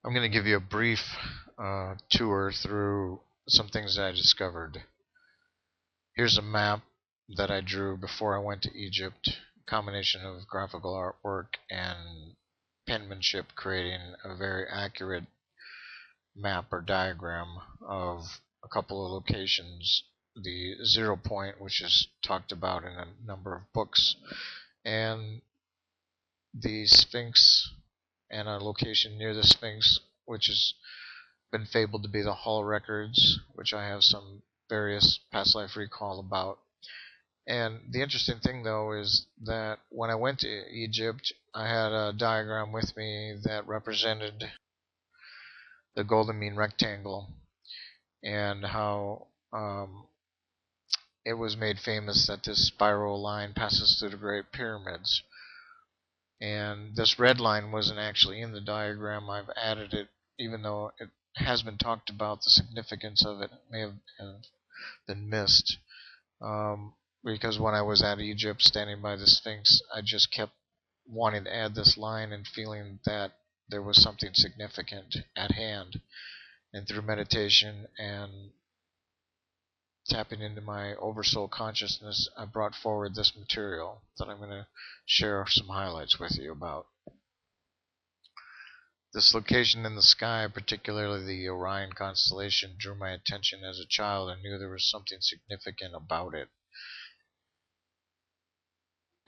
I'm going to give you a brief tour through some things that I discovered. Here's a map that I drew before I went to Egypt, a combination of graphical artwork and penmanship, creating a very accurate map or diagram of a couple of locations. The 0 point, which is talked about in a number of books, and the Sphinx, and a location near the Sphinx, which has been fabled to be the Hall records, which I have some various past life recall about. And the interesting thing, though, is that when I went to Egypt, I had a diagram with me that represented the golden mean rectangle, and how it was made famous that this spiral line passes through the Great Pyramids. And this red line wasn't actually in the diagram. I've added it, even though it has been talked about. The significance of it may have been missed. Because when I was at Egypt standing by the Sphinx, I just kept wanting to add this line and feeling that there was something significant at hand. And through meditation and tapping into my oversoul consciousness, I brought forward this material that I'm going to share some highlights with you about. This location in the sky, particularly the Orion constellation, drew my attention as a child and knew there was something significant about it.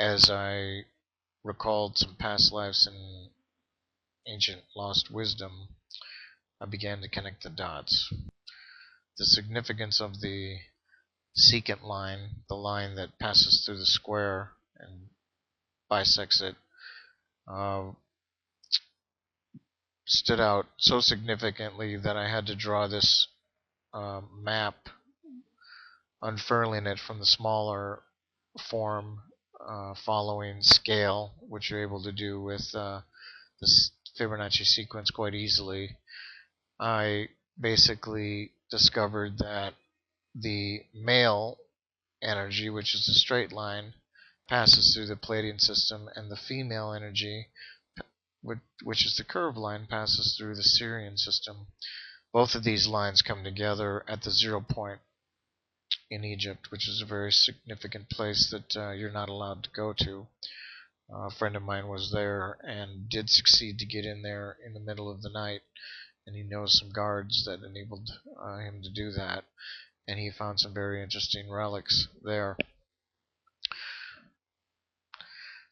As I recalled some past lives and ancient lost wisdom, I began to connect the dots. The significance of the secant line, the line that passes through the square and bisects it, stood out so significantly that I had to draw this map, unfurling it from the smaller form, following scale, which you're able to do with this Fibonacci sequence quite easily. I basically discovered that the male energy, which is the straight line, passes through the Pleiadian system, and the female energy, which is the curved line, passes through the Sirian system. Both of these lines come together at the 0 point in Egypt, which is a very significant place that you're not allowed to go to. A friend of mine was there and did succeed to get in there in the middle of the night, and he knows some guards that enabled him to do that, and he found some very interesting relics there.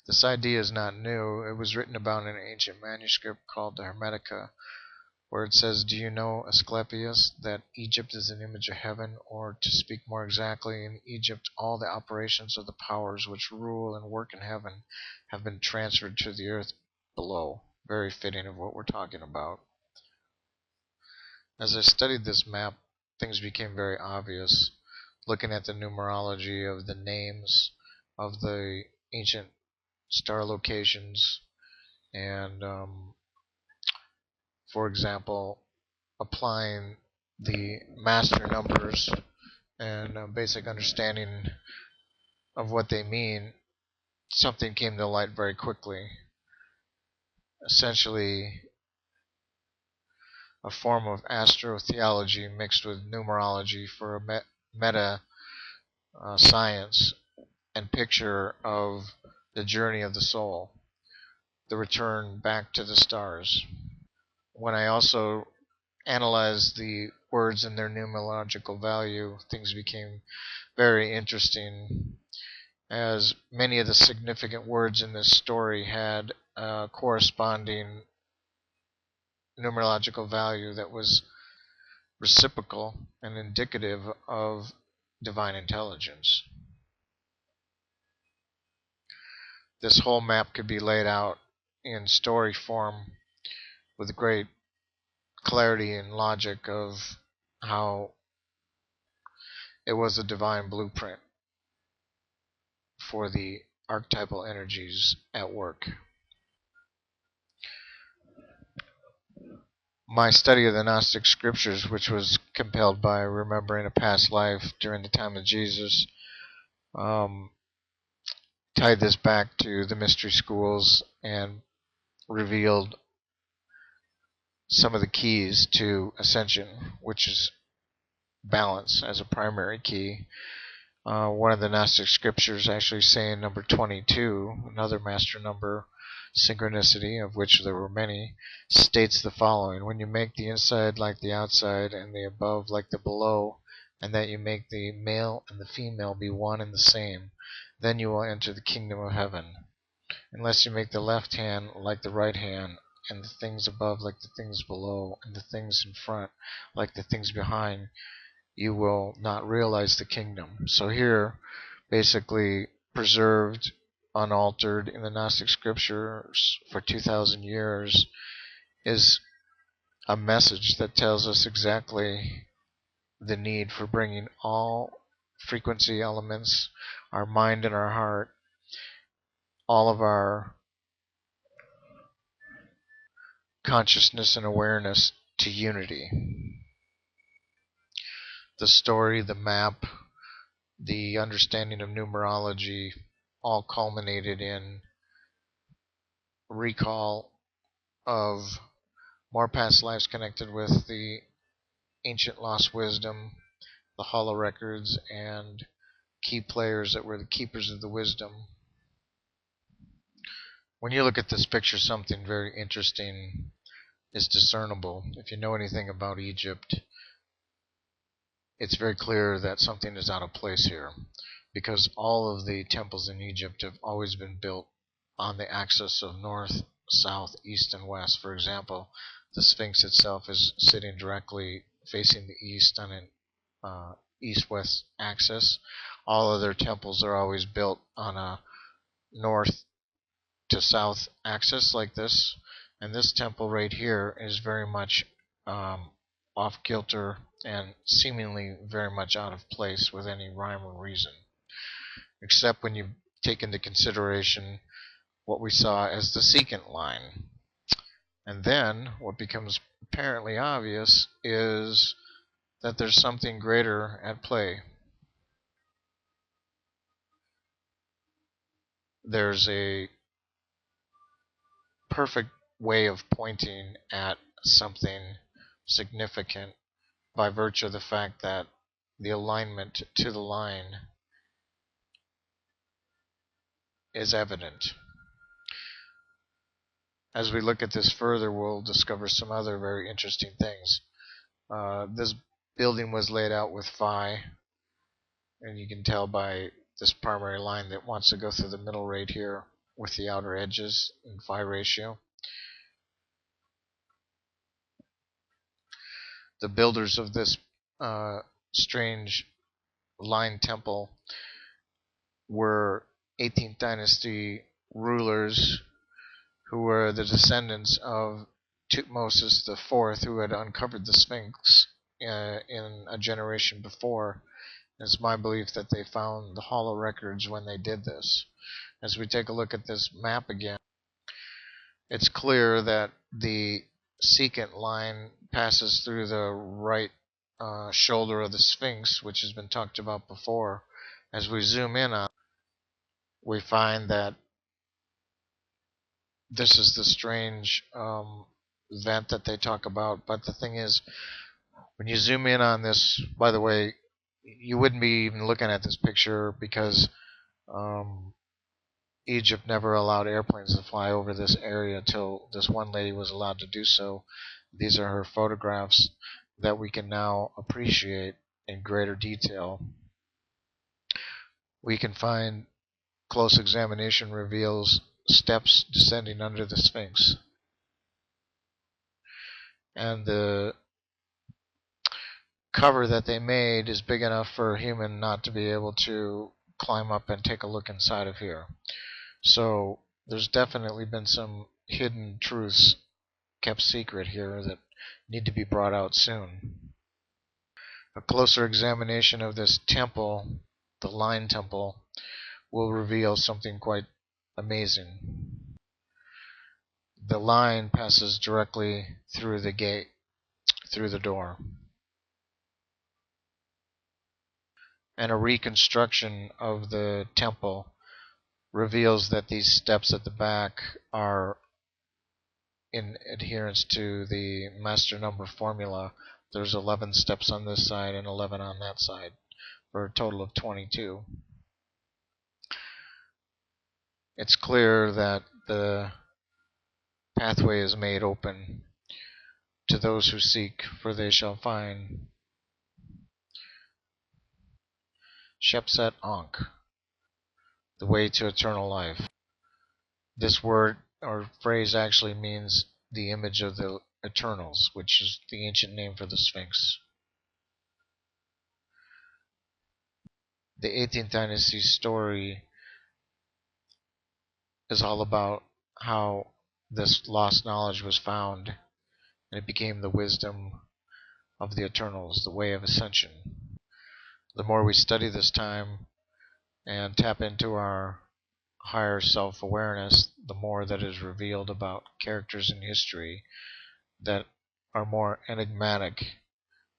This idea is not new. It was written about in an ancient manuscript called the Hermetica, where it says, "Do you know, Asclepius, that Egypt is an image of heaven, or, to speak more exactly, in Egypt all the operations of the powers which rule and work in heaven have been transferred to the earth below." Very fitting of what we're talking about. As I studied this map, things became very obvious. Looking at the numerology of the names of the ancient star locations, and for example, applying the master numbers and a basic understanding of what they mean, something came to light very quickly. Essentially, a form of astrotheology mixed with numerology for a meta science and picture of the journey of the soul, the return back to the stars. When I also analyzed the words and their numerological value, things became very interesting, as many of the significant words in this story had a corresponding numerological value that was reciprocal and indicative of divine intelligence. This whole map could be laid out in story form with great clarity and logic of how it was a divine blueprint for the archetypal energies at work. My study of the Gnostic scriptures, which was compelled by remembering a past life during the time of Jesus, tied this back to the mystery schools and revealed some of the keys to ascension, which is balance as a primary key. One of the Gnostic scriptures actually saying number 22, another master number, synchronicity, of which there were many, states the following: when you make the inside like the outside and the above like the below, and that you make the male and the female be one and the same, then you will enter the kingdom of heaven. Unless you make the left hand like the right hand, and the things above like the things below, and the things in front like the things behind, you will not realize the kingdom. So here, basically preserved, unaltered in the Gnostic scriptures for 2,000 years, is a message that tells us exactly the need for bringing all frequency elements, our mind and our heart, all of our consciousness and awareness to unity. The story, the map, the understanding of numerology all culminated in recall of more past lives connected with the ancient lost wisdom, the hollow records, and key players that were the keepers of the wisdom. When you look at this picture, something very interesting is discernible. If you know anything about Egypt, it's very clear that something is out of place here, because all of the temples in Egypt have always been built on the axis of north, south, east, and west. For example, the Sphinx itself is sitting directly facing the east on an east-west axis. All other temples are always built on a north to south axis like this, and this temple right here is very much off kilter and seemingly very much out of place with any rhyme or reason, except when you take into consideration what we saw as the secant line. And then what becomes apparently obvious is that there's something greater at play. There's a perfect way of pointing at something significant by virtue of the fact that the alignment to the line is evident. As we look at this further, we'll discover some other very interesting things. This building was laid out with phi, and you can tell by this primary line that wants to go through the middle right here with the outer edges in phi ratio. The builders of this strange line temple were 18th dynasty rulers who were the descendants of Tutmosis IV, who had uncovered the Sphinx in a generation before. It's my belief that they found the hollow records when they did this. As we take a look at this map again, it's clear that the secant line passes through the right shoulder of the Sphinx, which has been talked about before. As we zoom in on, we find that this is the strange vent that they talk about. But the thing is, when you zoom in on this, by the way, you wouldn't be even looking at this picture because Egypt never allowed airplanes to fly over this area until this one lady was allowed to do so. These are her photographs that we can now appreciate in greater detail. We can find close examination reveals steps descending under the Sphinx. And the cover that they made is big enough for a human not to be able to climb up and take a look inside of here. So there's definitely been some hidden truths kept secret here that need to be brought out soon. A closer examination of this temple, the line temple, will reveal something quite amazing. The line passes directly through the gate, through the door. And a reconstruction of the temple reveals that these steps at the back are in adherence to the master number formula, there's 11 steps on this side and 11 on that side, for a total of 22. It's clear that the pathway is made open to those who seek, for they shall find. Shepset Ankh, the way to eternal life. This word or phrase actually means the image of the Eternals, which is the ancient name for the Sphinx. The 18th dynasty story is all about how this lost knowledge was found, and it became the wisdom of the Eternals, the way of ascension. The more we study this time and tap into our higher self-awareness, the more that is revealed about characters in history that are more enigmatic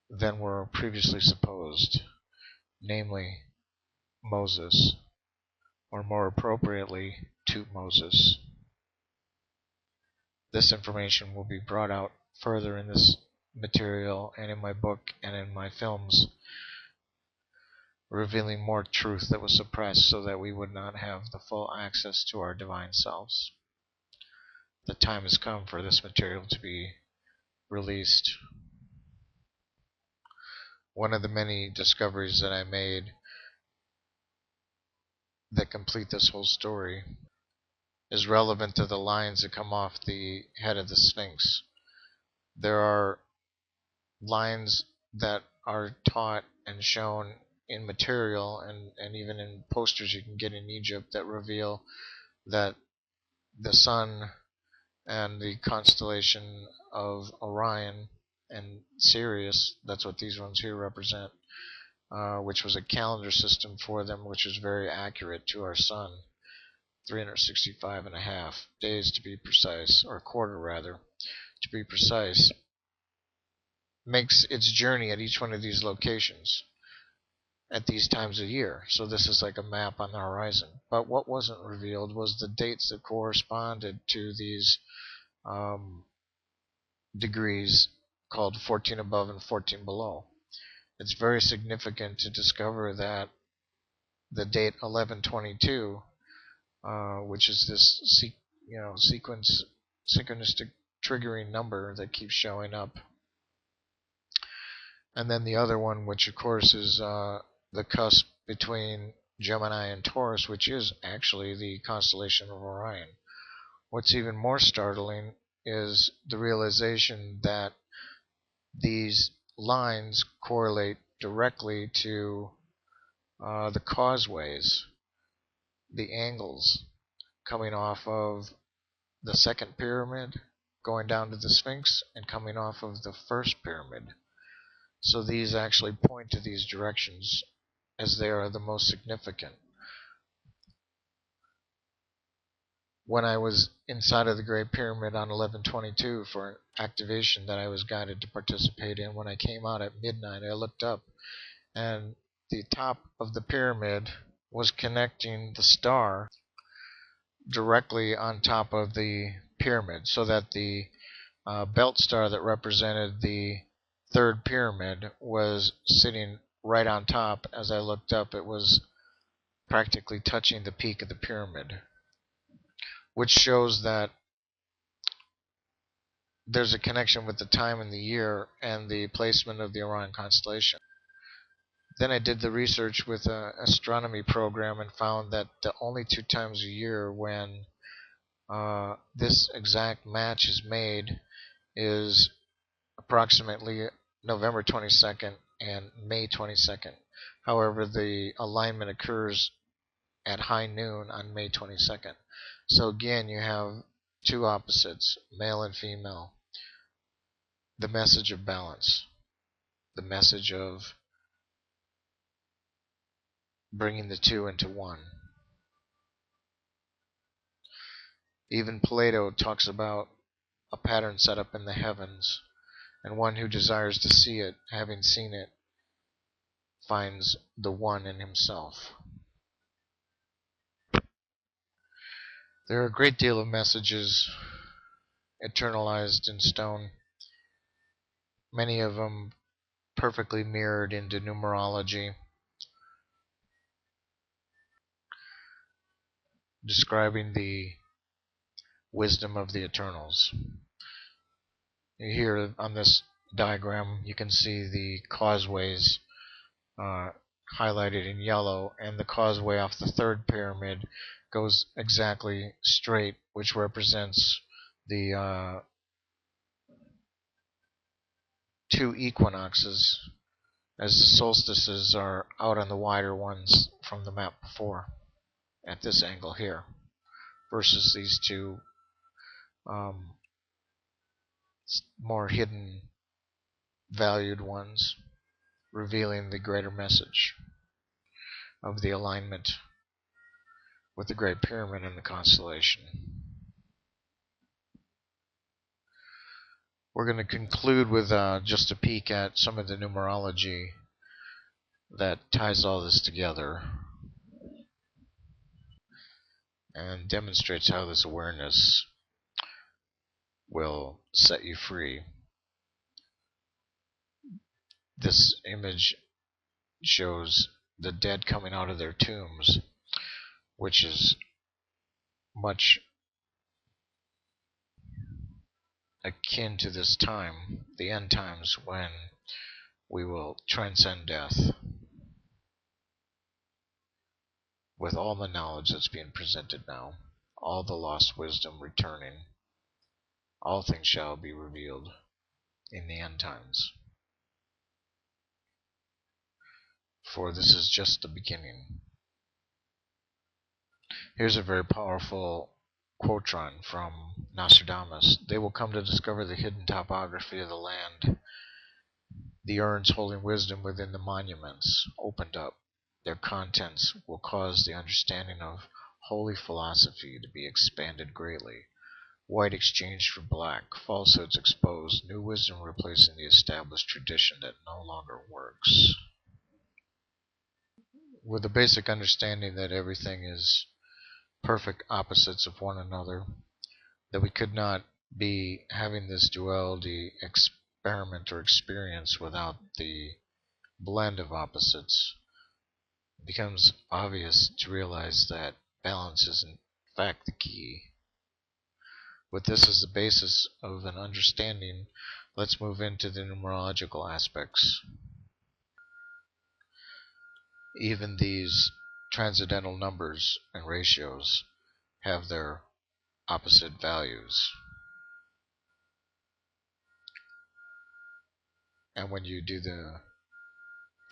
than were previously supposed, namely Moses, or more appropriately, Tutmosis. This information will be brought out further in this material and in my book and in my films, revealing more truth that was suppressed so that we would not have the full access to our divine selves. The time has come for this material to be released. One of the many discoveries that I made that complete this whole story is relevant to the lines that come off the head of the Sphinx. There are lines that are taught and shown in material and even in posters you can get in Egypt that reveal that the sun and the constellation of Orion and Sirius, that's what these ones here represent, which was a calendar system for them, which is very accurate to our sun, 365 and a half days to be precise, or a quarter rather, to be precise, makes its journey at each one of these locations at these times of year. So this is like a map on the horizon. But what wasn't revealed was the dates that corresponded to these degrees called 14 above and 14 below. It's very significant to discover that the date 1122, which is this synchronistic triggering number that keeps showing up, and then the other one, which of course is the cusp between Gemini and Taurus, which is actually the constellation of Orion. What's even more startling is the realization that these lines correlate directly to the causeways, the angles coming off of the second pyramid, going down to the Sphinx, and coming off of the first pyramid. So these actually point to these directions as they are the most significant. When I was inside of the Great Pyramid on 11/22 for an activation that I was guided to participate in, when I came out at midnight, I looked up and the top of the pyramid was connecting the star directly on top of the pyramid, so that the belt star that represented the third pyramid was sitting right on top. As I looked up, it was practically touching the peak of the pyramid, which shows that there's a connection with the time in the year and the placement of the Orion constellation. Then I did the research with an astronomy program and found that the only 2 times a year when this exact match is made is approximately November 22nd and May 22nd. However, the alignment occurs at high noon on May 22nd. So again, you have 2 opposites, male and female. The message of balance, the message of bringing the 2 into 1. Even Plato talks about a pattern set up in the heavens, and one who desires to see it, having seen it, finds the one in himself. There are a great deal of messages eternalized in stone, many of them perfectly mirrored into numerology, describing the wisdom of the Eternals. Here on this diagram, you can see the causeways highlighted in yellow, and the causeway off the third pyramid goes exactly straight, which represents the two equinoxes, as the solstices are out on the wider ones from the map before, at this angle here, versus these two more hidden, valued ones, revealing the greater message of the alignment with the Great Pyramid and the constellation. We're going to conclude with just a peek at some of the numerology that ties all this together and demonstrates how this awareness will set you free. This image shows the dead coming out of their tombs, which is much akin to this time, the end times, when we will transcend death with all the knowledge that's being presented now, all the lost wisdom returning. All things shall be revealed in the end times. For this is just the beginning. Here's a very powerful quotron from Nostradamus. They will come to discover the hidden topography of the land. The urns holding wisdom within the monuments opened up. Their contents will cause the understanding of holy philosophy to be expanded greatly. White exchanged for black, falsehoods exposed, new wisdom replacing the established tradition that no longer works. With the basic understanding that everything is perfect opposites of one another, that we could not be having this duality experiment or experience without the blend of opposites, it becomes obvious to realize that balance is in fact the key. With this as the basis of an understanding, let's move into the numerological aspects. Even these transcendental numbers and ratios have their opposite values. And when you do the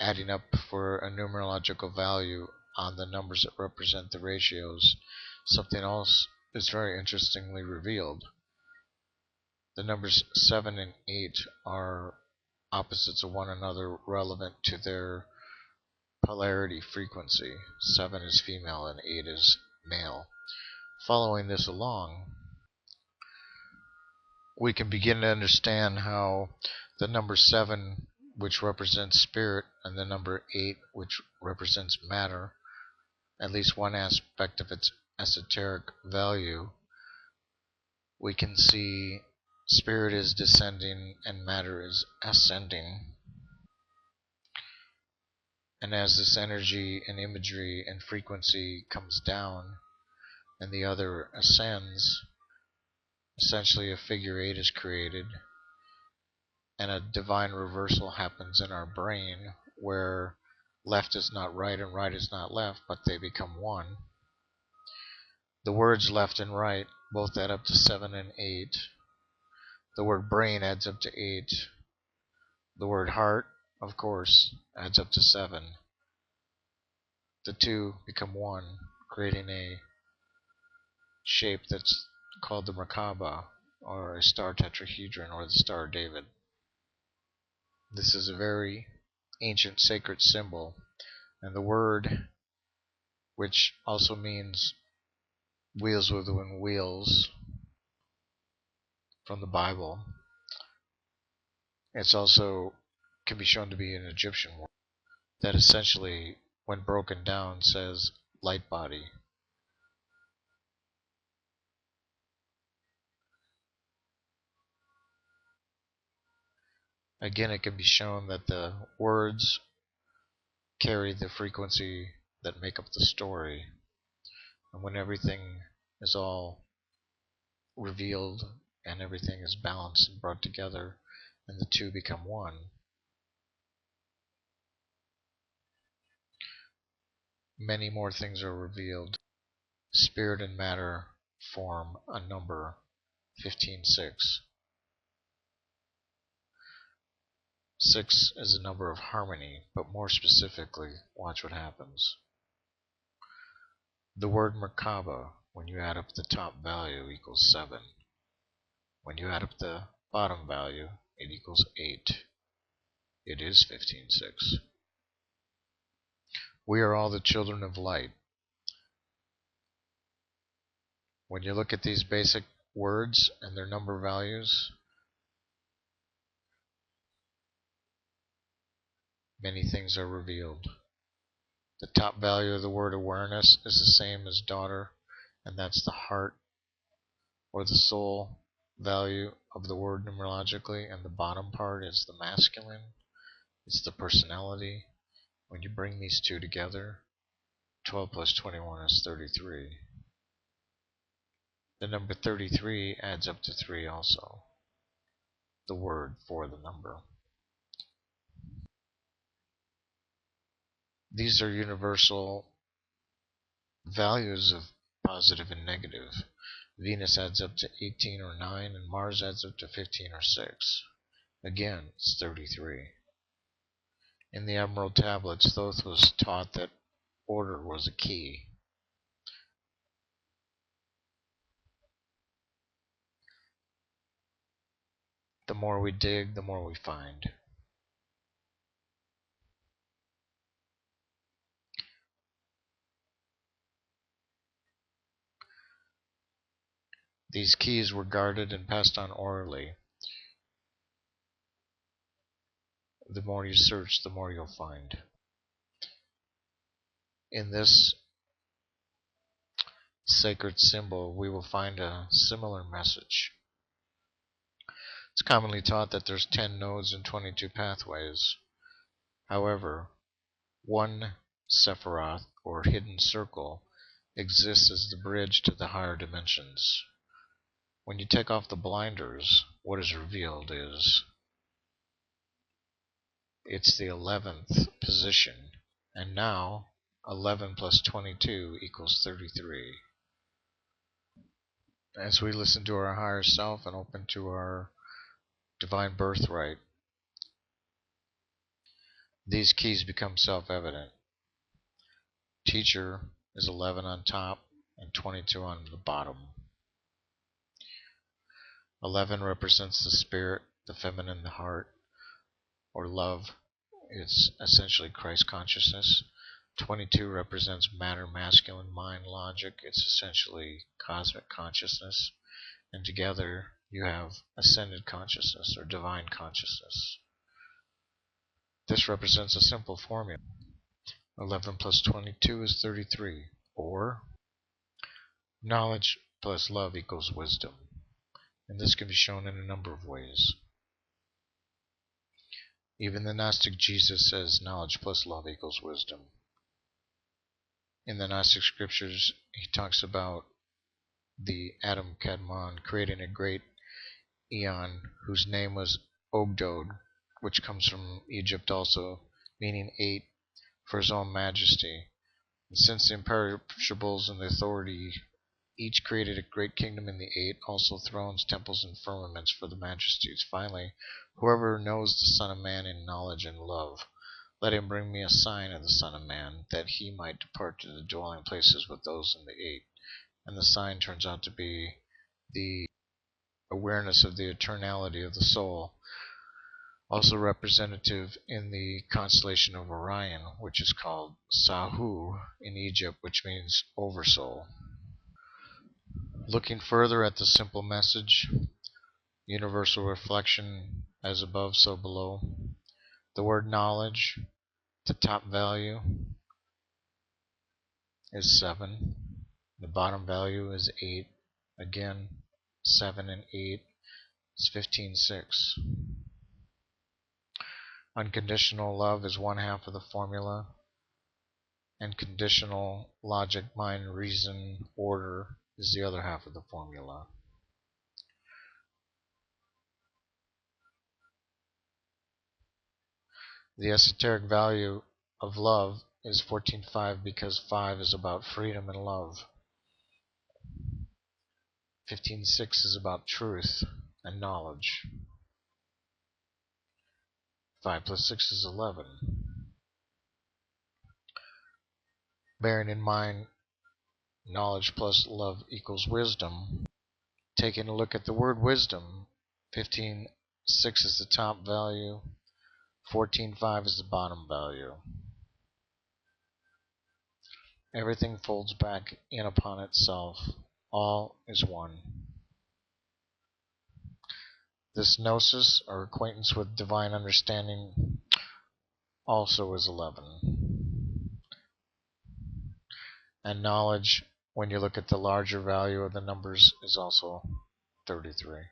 adding up for a numerological value on the numbers that represent the ratios, something else is very interestingly revealed. The numbers 7 and 8 are opposites of one another relevant to their polarity frequency. 7 is female and 8 is male. Following this along, we can begin to understand how the number 7, which represents spirit, and the number 8, which represents matter, at least one aspect of its esoteric value, we can see spirit is descending and matter is ascending. And as this energy and imagery and frequency comes down and the other ascends, essentially a figure 8 is created, and a divine reversal happens in our brain where left is not right and right is not left, but they become one. The words left and right both add up to 7 and 8. The word brain adds up to 8. The word heart, of course, adds up to 7. The two become one, creating a shape that's called the Merkaba, or a star tetrahedron, or the Star of David. This is a very ancient sacred symbol, and the word, which also means wheels within wheels from the Bible, it's also can be shown to be an Egyptian word that essentially, when broken down, says light body. Again, it can be shown that the words carry the frequency that make up the story. And when everything is all revealed and everything is balanced and brought together and the two become one, many more things are revealed. Spirit and matter form a number 15-6. 6 is a number of harmony, but more specifically, watch what happens. The word Merkaba, when you add up the top value, equals 7. When you add up the bottom value, it equals 8. It is 15-6. We are all the children of light. When you look at these basic words and their number values, many things are revealed. The top value of the word awareness is the same as daughter, and that's the heart or the soul value of the word numerologically, and the bottom part is the masculine. It's the personality. When you bring these two together, 12 plus 21 is 33. The number 33 adds up to 3 also, the word for the number. These are universal values of positive and negative. Venus adds up to 18 or 9, and Mars adds up to 15 or 6. Again, it's 33. In the Emerald Tablets, Thoth was taught that order was a key. The more we dig, the more we find. These keys were guarded and passed on orally. The more you search, the more you'll find. In this sacred symbol, we will find a similar message. It's commonly taught that there's 10 nodes and 22 pathways. However, one Sephiroth, or hidden circle, exists as the bridge to the higher dimensions. When you take off the blinders, what is revealed is it's the 11th position, and now 11 plus 22 equals 33. As we listen to our higher self and open to our divine birthright, these keys become self-evident. Teacher is 11 on top and 22 on the bottom. 11 represents the spirit, the feminine, the heart, or love. It's essentially Christ consciousness. 22 represents matter, masculine, mind, logic. It's essentially cosmic consciousness. And together you have ascended consciousness or divine consciousness. This represents a simple formula. 11 plus 22 is 33, or knowledge plus love equals wisdom. And this can be shown in a number of ways. Even the Gnostic Jesus says knowledge plus love equals wisdom. In the Gnostic scriptures, he talks about the Adam Kadmon creating a great eon whose name was Ogdod, which comes from Egypt also, meaning 8, for his own majesty. And since the imperishables and the authority each created a great kingdom in the 8, also thrones, temples, and firmaments for the majesties. Finally, whoever knows the Son of Man in knowledge and love, let him bring me a sign of the Son of Man, that he might depart to the dwelling places with those in the 8. And the sign turns out to be the awareness of the eternality of the soul, also representative in the constellation of Orion, which is called Sahu in Egypt, which means oversoul. Looking further at the simple message, universal reflection, as above, so below. The word knowledge, the top value is 7. The bottom value is 8. Again, 7 and 8 is 15-6. Unconditional love is one half of the formula, and conditional logic, mind, reason, order is the other half of the formula. The esoteric value of love is 14.5 because 5 is about freedom and love. 15.6 is about truth and knowledge. 5 plus 6 is 11. Bearing in mind knowledge plus love equals wisdom, taking a look at the word wisdom, 15.6 is the top value, 14.5 is the bottom value. Everything folds back in upon itself. All is one. This gnosis, or acquaintance with divine understanding, also is 11. And knowledge, when you look at the larger value of the numbers, is also 33.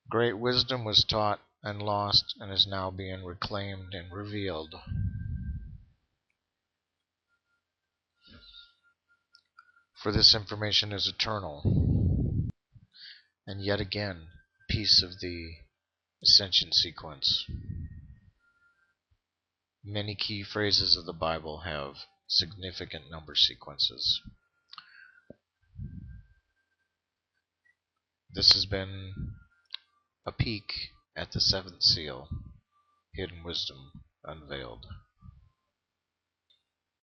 Great wisdom was taught and lost and is now being reclaimed and revealed. For this information is eternal. And yet again, piece of the ascension sequence. Many key phrases of the Bible have significant number sequences. This has been a peek at the seventh seal, hidden wisdom unveiled.